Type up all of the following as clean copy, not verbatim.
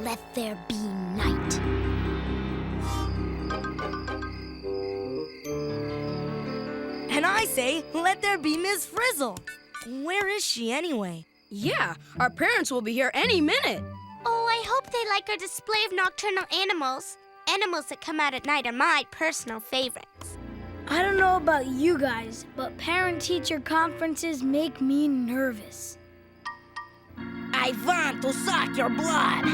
let there be night. And I say, let there be Miss Frizzle. Where is she anyway? Yeah, our parents will be here any minute. Oh, I hope they like our display of nocturnal animals. Animals that come out at night are my personal favorites. I don't know about you guys, but parent-teacher conferences make me nervous. I want to suck your blood.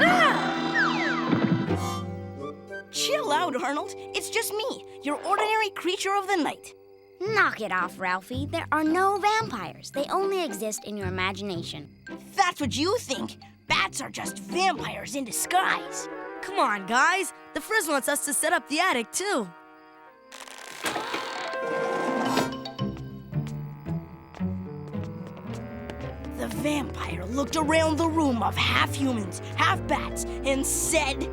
Chill out, Arnold. It's just me, your ordinary creature of the night. Knock it off, Ralphie. There are no vampires. They only exist in your imagination. That's what you think. Bats are just vampires in disguise. Come on, guys. The Frizz wants us to set up the attic, too. The vampire looked around the room of half-humans, half-bats, and said,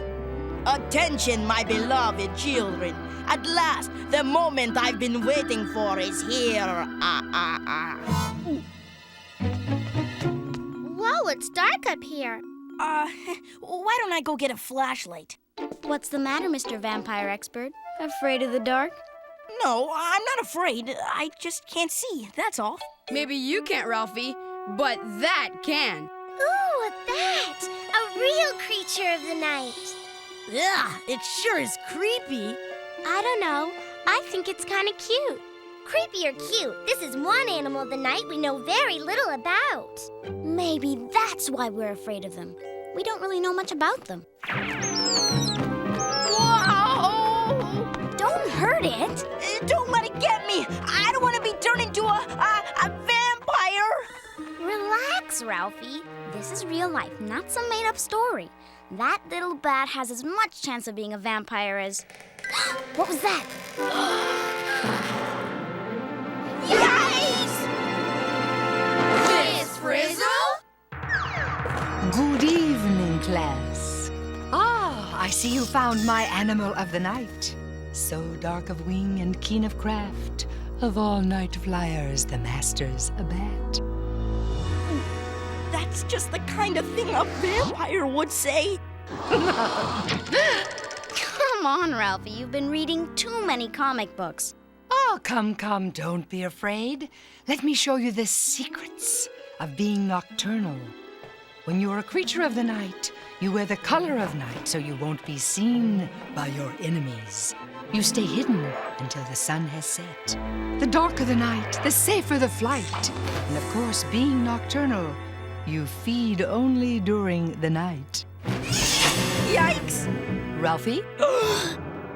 "Attention, my beloved children. At last, the moment I've been waiting for is here. Whoa, it's dark up here. Why don't I go get a flashlight?" What's the matter, Mr. Vampire Expert? Afraid of the dark? No, I'm not afraid. I just can't see, that's all. Maybe you can't, Ralphie, but that can. Ooh, that! A real creature of the night. Ugh, it sure is creepy. I don't know. I think it's kind of cute. Creepy or cute, this is one animal of the night we know very little about. Maybe that's why we're afraid of them. We don't really know much about them. Whoa! Don't hurt it. Don't let it get me. I don't want to be turned into a vampire. Relax, Ralphie. This is real life, not some made-up story. That little bat has as much chance of being a vampire as... What was that? Yikes! Miss Frizzle? Good evening, class. Ah, I see you found my animal of the night. So dark of wing and keen of craft, of all night flyers, the master's a bat. That's just the kind of thing a vampire would say. Come on, Ralphie. You've been reading too many comic books. Oh, come, don't be afraid. Let me show you the secrets of being nocturnal. When you're a creature of the night, you wear the color of night so you won't be seen by your enemies. You stay hidden until the sun has set. The darker the night, the safer the flight. And of course, being nocturnal, you feed only during the night. Yikes! Ralphie?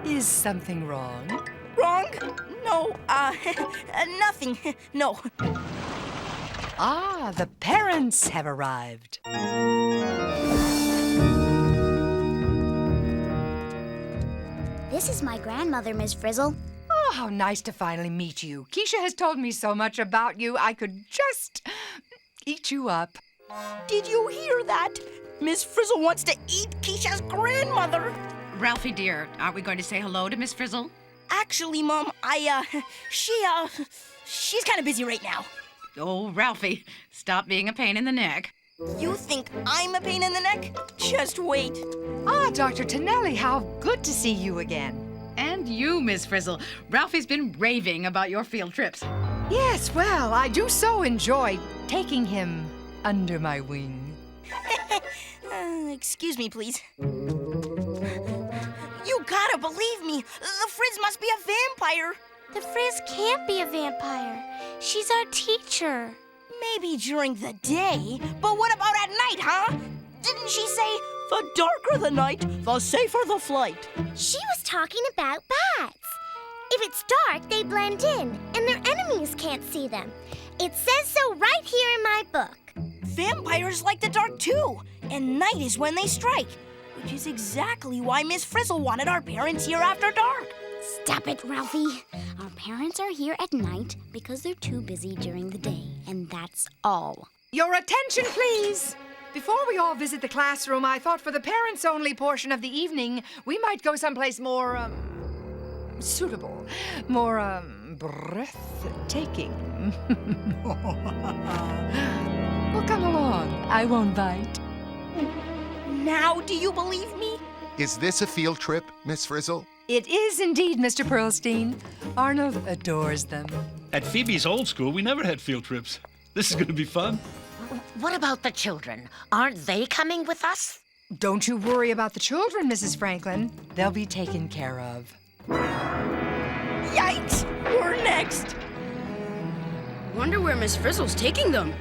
Is something wrong? Wrong? No, nothing. No. Ah, the parents have arrived. This is my grandmother, Miss Frizzle. Oh, how nice to finally meet you. Keesha has told me so much about you, I could just eat you up. Did you hear that? Miss Frizzle wants to eat Keesha's grandmother. Ralphie, dear, aren't we going to say hello to Miss Frizzle? Actually, Mom, she's kind of busy right now. Oh, Ralphie, stop being a pain in the neck. You think I'm a pain in the neck? Just wait. Ah, Dr. Tonelli, how good to see you again. And you, Miss Frizzle. Ralphie's been raving about your field trips. Yes, well, I do so enjoy taking him under my wing. Excuse me, please. You gotta believe me. The Frizz must be a vampire. The Frizz can't be a vampire. She's our teacher. Maybe during the day, but what about at night, huh? Didn't she say, the darker the night, the safer the flight? She was talking about bats. If it's dark, they blend in, and their enemies can't see them. It says so right here in my book. Vampires like the dark, too, and night is when they strike, which is exactly why Miss Frizzle wanted our parents here after dark. Stop it, Ralphie. Our parents are here at night because they're too busy during the day, and that's all. Your attention, please. Before we all visit the classroom, I thought for the parents-only portion of the evening, we might go someplace more, suitable, more, breathtaking. Well, come along. I won't bite. Now, do you believe me? Is this a field trip, Miss Frizzle? It is indeed, Mr. Pearlstein. Arnold adores them. At Phoebe's old school, we never had field trips. This is going to be fun. What about the children? Aren't they coming with us? Don't you worry about the children, Mrs. Franklin. They'll be taken care of. Yikes! We're next! Wonder where Miss Frizzle's taking them.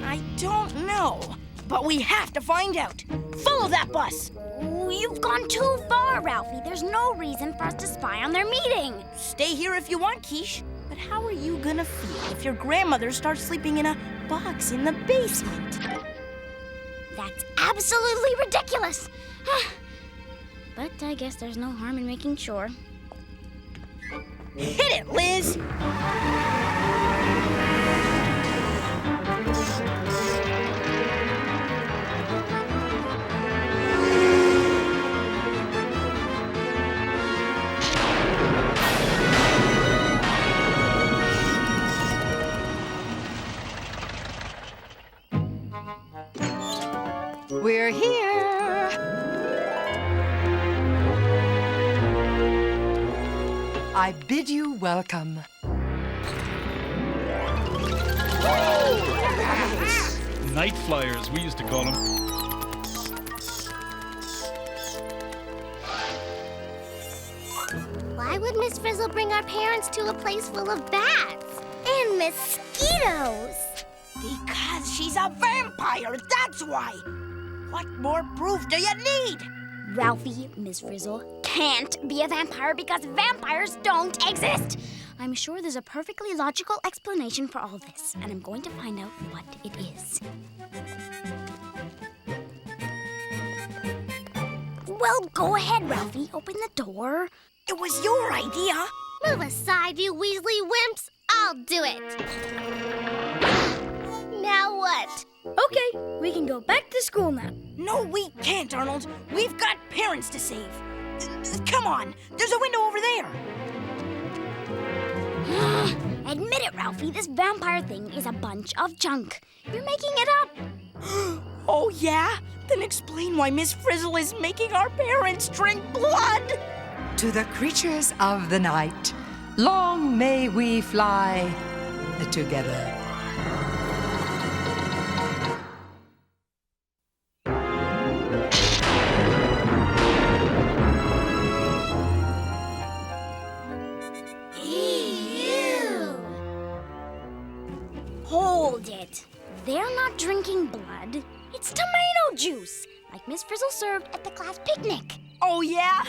I don't know, but we have to find out. Follow that bus! You've gone too far, Ralphie. There's no reason for us to spy on their meeting. Stay here if you want, Keesh. But how are you gonna feel if your grandmother starts sleeping in a box in the basement? That's absolutely ridiculous. But I guess there's no harm in making sure. Hit it, Liz! We're here. I bid you welcome. Night flyers, we used to call them. Why would Miss Frizzle bring our parents to a place full of bats and mosquitoes? Because she's a vampire, that's why! What more proof do you need? Ralphie, Miss Frizzle can't be a vampire because vampires don't exist. I'm sure there's a perfectly logical explanation for all this, and I'm going to find out what it is. Well, go ahead, Ralphie. Open the door. It was your idea. Move aside, you Weasley wimps. I'll do it. Now what? Okay, we can go back to school now. No, we can't, Arnold. We've got parents to save. Come on, there's a window over there. Admit it, Ralphie. This vampire thing is a bunch of junk. You're making it up. Oh, yeah? Then explain why Miss Frizzle is making our parents drink blood. To the creatures of the night, long may we fly together. Hold it. They're not drinking blood. It's tomato juice, like Miss Frizzle served at the class picnic. Oh, yeah?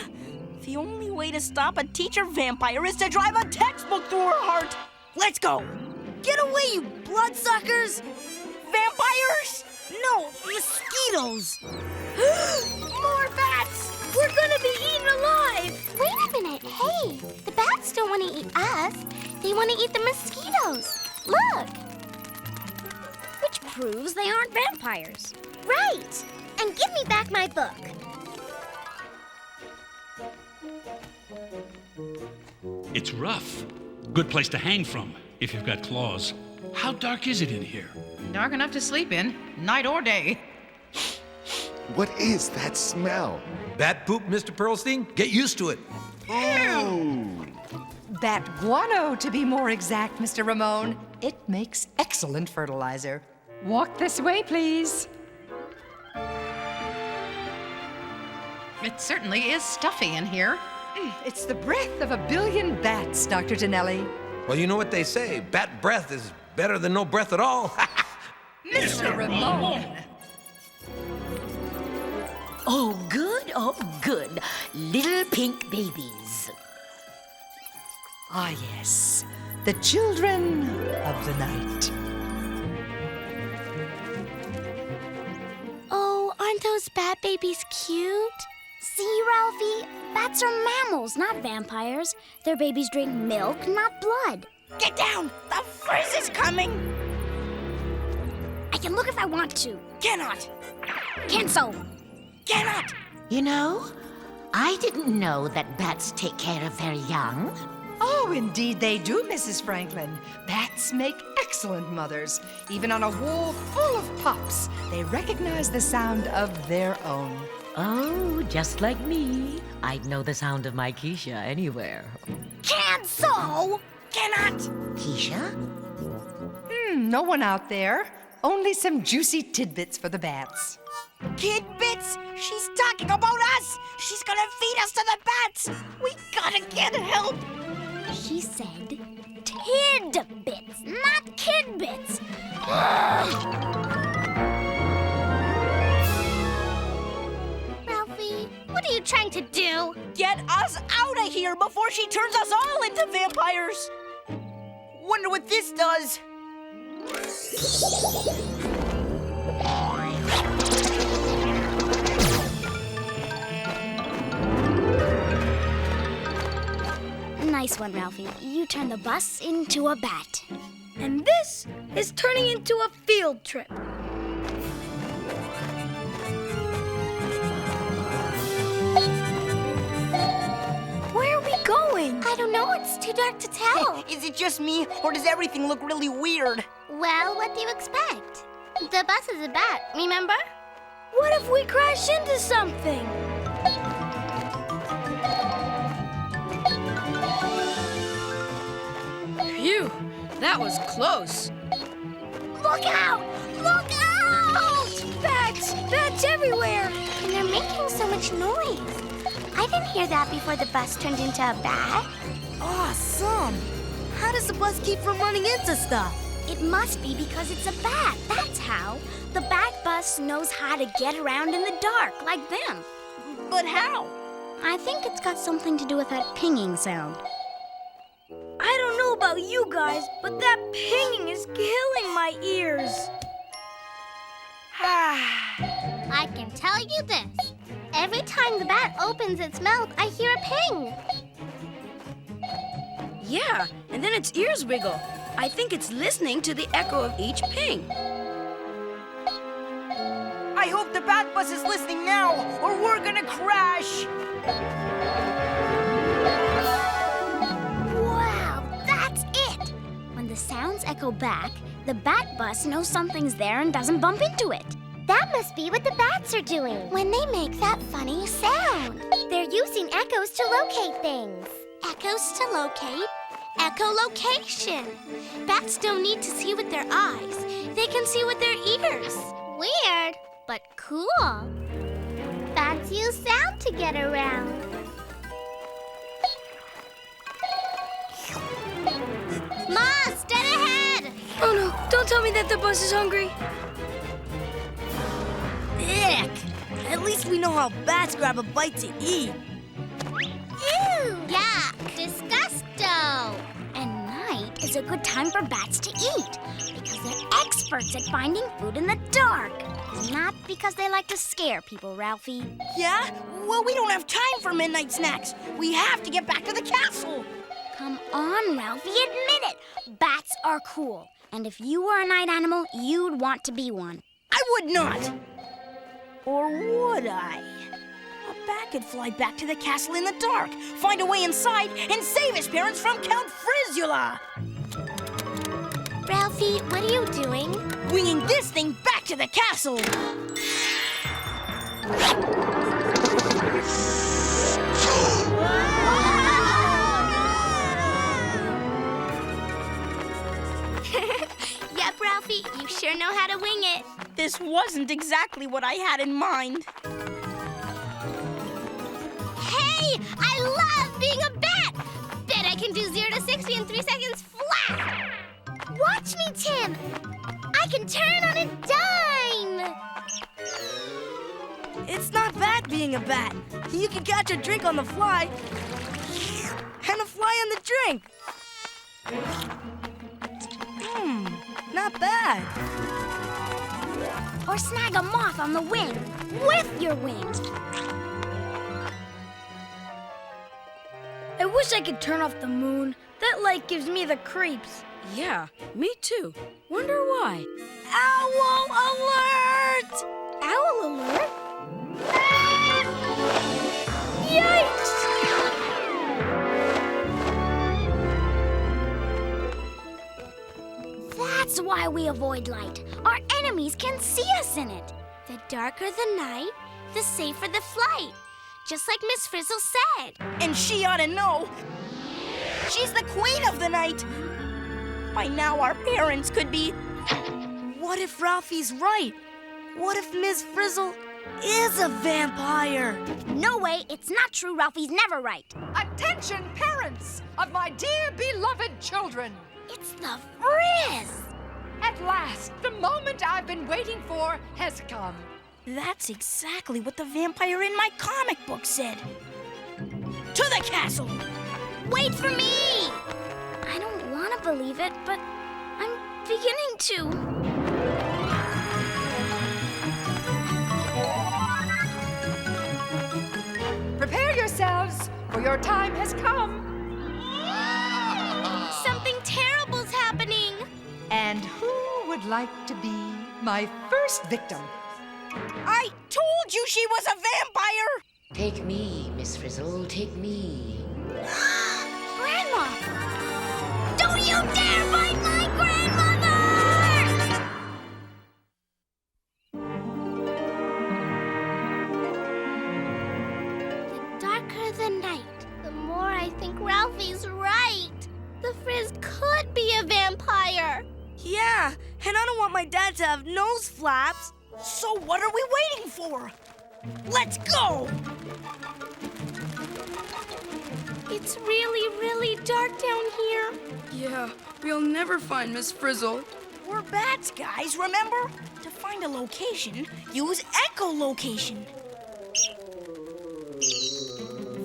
The only way to stop a teacher vampire is to drive a textbook through her heart. Let's go. Get away, you bloodsuckers. Vampires? No, mosquitoes. More bats! We're gonna be eaten alive! Wait a minute. Hey, the bats don't want to eat us. They want to eat the mosquitoes. Look. Which proves they aren't vampires. Right. And give me back my book. It's rough. Good place to hang from, if you've got claws. How dark is it in here? Dark enough to sleep in, night or day. What is that smell? Bat poop, Mr. Pearlstein? Get used to it. Oh! Bat guano, to be more exact, Mr. Ramon. It makes excellent fertilizer. Walk this way, please. It certainly is stuffy in here. It's the breath of a billion bats, Dr. Tonelli. Well, you know what they say. Bat breath is better than no breath at all. Mr. Ramon! Oh, good. Little pink babies. Ah, yes. The children of the night. Oh, aren't those bat babies cute? See, Ralphie? Bats are mammals, not vampires. Their babies drink milk, not blood. Get down. The Frizz is coming. I can look if I want to. Cannot. Cancel. Cannot. You know, I didn't know that bats take care of their young. Oh, indeed they do, Mrs. Franklin. Bats make excellent mothers. Even on a wall full of pups, they recognize the sound of their own. Oh, just like me. I'd know the sound of my Keesha anywhere. Cancel! Cannot! Keesha? No one out there. Only some juicy tidbits for the bats. Kidbits? She's talking about us! She's gonna feed us to the bats! We gotta get help! She said tidbits, not kidbits. Ralphie, what are you trying to do? Get us out of here before she turns us all into vampires! Wonder what this does. Nice one, Ralphie. You turned the bus into a bat. And this is turning into a field trip. Where are we going? I don't know. It's too dark to tell. Is it just me, or does everything look really weird? Well, what do you expect? The bus is a bat, remember? What if we crash into something? Phew, that was close. Look out! Look out! Bats! Bats everywhere! And they're making so much noise. I didn't hear that before the bus turned into a bat. Awesome! How does the bus keep from running into stuff? It must be because it's a bat. That's how. The bat bus knows how to get around in the dark, like them. But how? I think it's got something to do with that pinging sound. I don't know about you guys, but that pinging is killing my ears. I can tell you this. Every time the bat opens its mouth, I hear a ping. Yeah, and then its ears wiggle. I think it's listening to the echo of each ping. I hope the bat bus is listening now, or we're gonna crash! Wow, that's it! When the sounds echo back, the bat bus knows something's there and doesn't bump into it. That must be what the bats are doing when they make that funny sound. They're using echoes to locate things. Echoes to locate? Echolocation. Bats don't need to see with their eyes. They can see with their ears. Weird, but cool. Bats use sound to get around. Ma, dead ahead! Oh no, don't tell me that the bus is hungry. Ick! At least we know how bats grab a bite to eat. Ew! Yuck! Disgusto! And night is a good time for bats to eat because they're experts at finding food in the dark. Not because they like to scare people, Ralphie. Yeah? Well, we don't have time for midnight snacks. We have to get back to the castle. Come on, Ralphie, admit it. Bats are cool. And if you were a night animal, you'd want to be one. I would not. Or would I? A bat could fly back to the castle in the dark, find a way inside, and save his parents from Count Frizzula. Ralphie, what are you doing? Winging this thing back to the castle. Yep, Ralphie, you sure know how to wing it. This wasn't exactly what I had in mind. Hey, I love being a bat! Bet I can do 0 to 60 in 3 seconds flat! Watch me, Tim! I can turn on a dime! It's not bad being a bat. You can catch a drink on the fly, and a fly on the drink. Not bad. Or snag a moth on the wing with your wings. I wish I could turn off the moon. That light gives me the creeps. Yeah, me too. Wonder why. Owl alert! Owl alert? Yikes! we avoid light. Our enemies can see us in it. The darker the night, the safer the flight. Just like Miss Frizzle said. And she ought to know. She's the queen of the night. By now, our parents could be... What if Ralphie's right? What if Miss Frizzle is a vampire? No way, it's not true. Ralphie's never right. Attention, parents of my dear beloved children. It's the Frizz. At last, the moment I've been waiting for has come. That's exactly what the vampire in my comic book said. To the castle! Wait for me! I don't want to believe it, but I'm beginning to. Prepare yourselves, for your time has come. Something terrible's happening. And who would like to be my first victim? I told you she was a vampire! Take me, Miss Frizzle, take me. Grandma! Don't you dare bite my grandmother! The darker the night, the more I think Ralphie's right. The Frizz could be a vampire. Yeah, and I don't want my dad to have nose flaps. So what are we waiting for? Let's go! It's really, really dark down here. Yeah, we'll never find Miss Frizzle. We're bats, guys, remember? To find a location, use echolocation.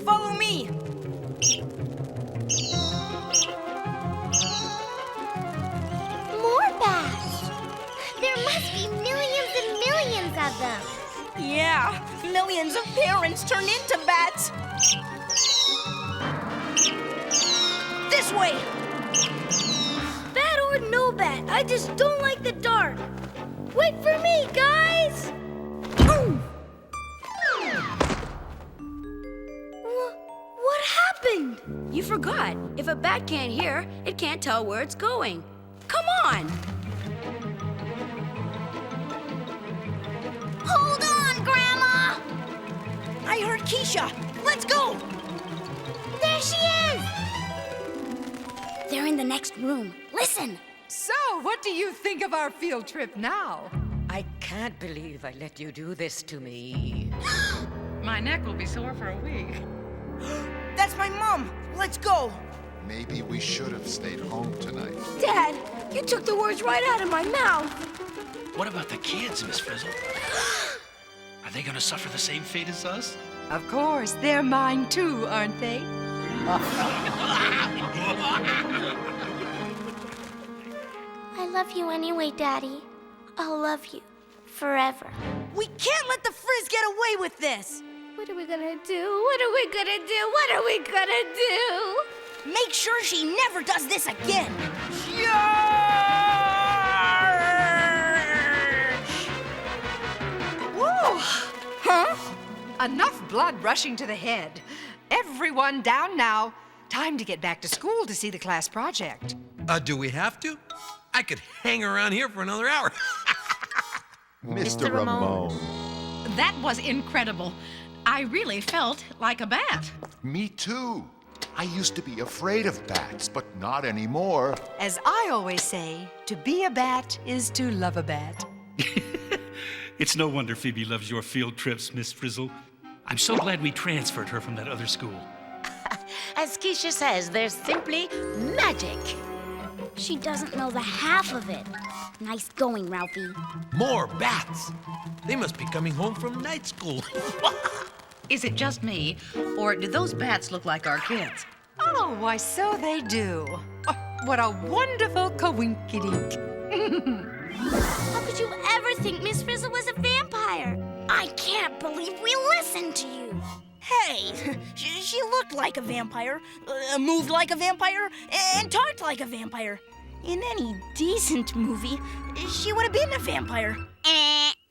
Follow me. More bats. There must be millions and millions of them. Yeah, millions of parents turn into bats. This way. Bat or no bat, I just don't like the dark. Wait for me, guys! What happened? You forgot. If a bat can't hear, it can't tell where it's going. Come on! Hold on, Grandma! I heard Keesha. Let's go. There she is! They're in the next room. Listen! So, what do you think of our field trip now? I can't believe I let you do this to me. My neck will be sore for a week. That's my mom. Let's go. Maybe we should have stayed home tonight. Dad, you took the words right out of my mouth. What about the kids, Miss Frizzle? Are they gonna suffer the same fate as us? Of course, they're mine too, aren't they? I love you anyway, Daddy. I'll love you forever. We can't let the Frizz get away with this. What are we gonna do? What are we gonna do? What are we gonna do? Make sure she never does this again. Whoa! Huh? Enough blood rushing to the head. Everyone down now. Time to get back to school to see the class project. Do we have to? I could hang around here for another hour. Mr. Ramon. That was incredible. I really felt like a bat. Me too. I used to be afraid of bats, but not anymore. As I always say, to be a bat is to love a bat. It's no wonder Phoebe loves your field trips, Miss Frizzle. I'm so glad we transferred her from that other school. As Keesha says, there's simply magic. She doesn't know the half of it. Nice going, Ralphie. More bats. They must be coming home from night school. Is it just me, or do those bats look like our kids? Oh, why, so they do. Oh, what a wonderful coinkydink. How could you ever think Miss Frizzle was a vampire? I can't believe we listened to you. Hey, she looked like a vampire, moved like a vampire, and talked like a vampire. In any decent movie, she would have been a vampire.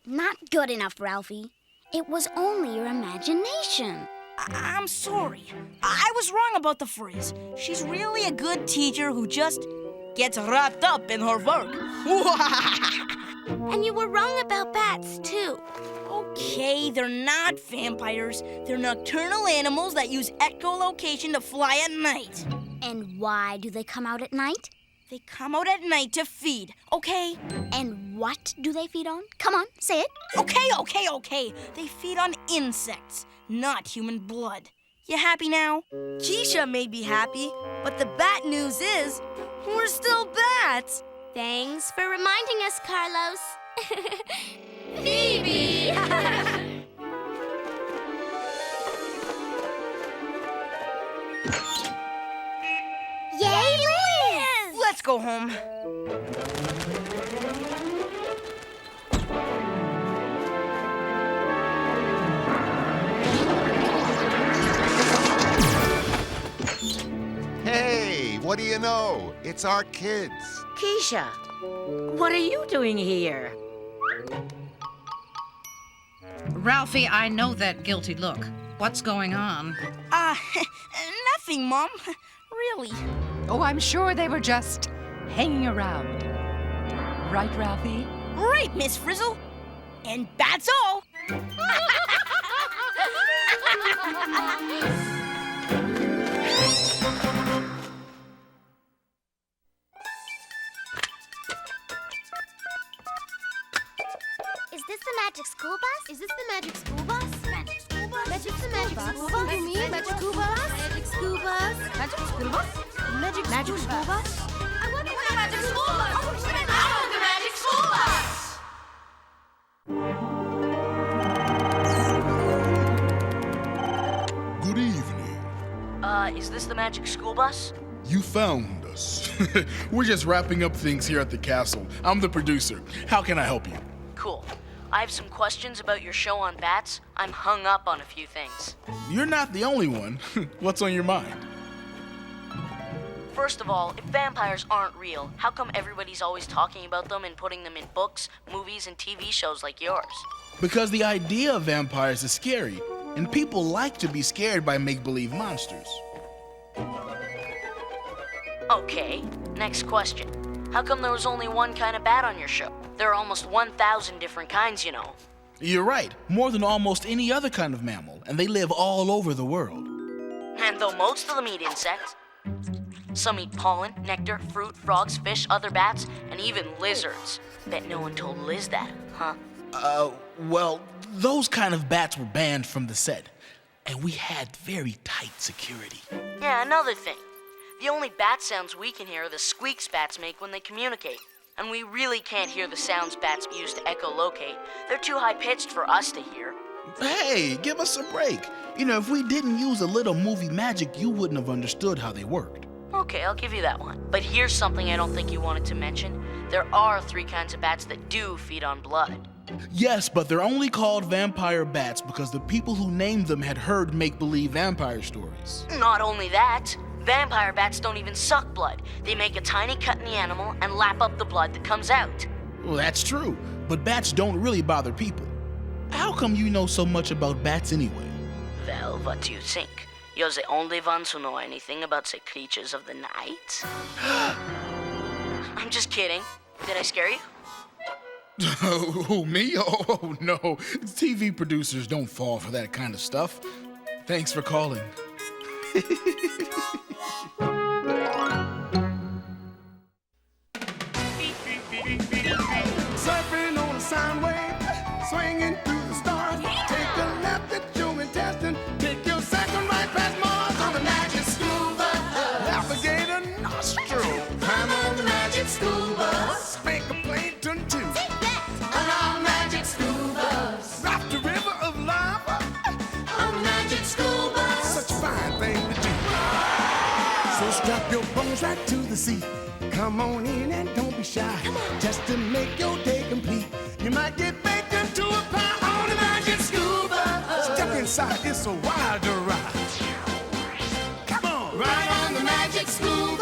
Not good enough, Ralphie. It was only your imagination. I'm sorry. I was wrong about the Frizz. She's really a good teacher who just gets wrapped up in her work. And you were wrong about bats, too. Okay, they're not vampires. They're nocturnal animals that use echolocation to fly at night. And why do they come out at night? They come out at night to feed, okay? And what do they feed on? Come on, say it. Okay. They feed on insects, not human blood. You happy now? Keesha may be happy, but the bat news is we're still bats. Thanks for reminding us, Carlos. Phoebe! Yay, Liz! Let's go home. Hey, what do you know? It's our kids. Keesha, what are you doing here? Ralphie, I know that guilty look. What's going on? Nothing, Mom. Really. Oh, I'm sure they were just hanging around. Right, Ralphie? Right, Miss Frizzle. And that's all. Is this the magic school bus? Is this the magic school bus? Magic school bus? Magic the magic school bus? You mean magic school bus? Magic school bus? Magic school bus? Magic school bus? I want the magic school bus! I want the magic school bus! Good evening. Is this the magic school bus? You found us. We're just wrapping up things here at the castle. I'm the producer. How can I help you? Cool. I have some questions about your show on bats. I'm hung up on a few things. You're not the only one. What's on your mind? First of all, if vampires aren't real, how come everybody's always talking about them and putting them in books, movies, and TV shows like yours? Because the idea of vampires is scary, and people like to be scared by make-believe monsters. Okay, next question. How come there was only one kind of bat on your show? There are almost 1,000 different kinds, you know. You're right, more than almost any other kind of mammal, and they live all over the world. And though most of them eat insects, some eat pollen, nectar, fruit, frogs, fish, other bats, and even lizards. Bet no one told Liz that, huh? Well, those kind of bats were banned from the set, and we had very tight security. Yeah, another thing. The only bat sounds we can hear are the squeaks bats make when they communicate. And we really can't hear the sounds bats use to echolocate. They're too high-pitched for us to hear. Hey, give us a break. You know, if we didn't use a little movie magic, you wouldn't have understood how they worked. Okay, I'll give you that one. But here's something I don't think you wanted to mention. There are 3 kinds of bats that do feed on blood. Yes, but they're only called vampire bats because the people who named them had heard make-believe vampire stories. Not only that, vampire bats don't even suck blood. They make a tiny cut in the animal and lap up the blood that comes out. Well, that's true, but bats don't really bother people. How come you know so much about bats anyway? Well, what do you think? You're the only ones who know anything about the creatures of the night? I'm just kidding. Did I scare you? Who, me? Oh, no. TV producers don't fall for that kind of stuff. Thanks for calling. Surfing on a sound wave, swinging through the stars. Take a left at your intestine, take your second right past Mars on the magic school bus. Alligator nostril, climb on the magic school bus. Spank a plankton too. On our magic school bus. Raft a river of lava on the magic school bus. Such a fine thing to do. So strap your bones right to the seat. Come on in and don't be shy. Just to make your day complete. You might get baked into a pie on the magic school bus. Step inside, it's a wilder ride. Come on, ride on the magic school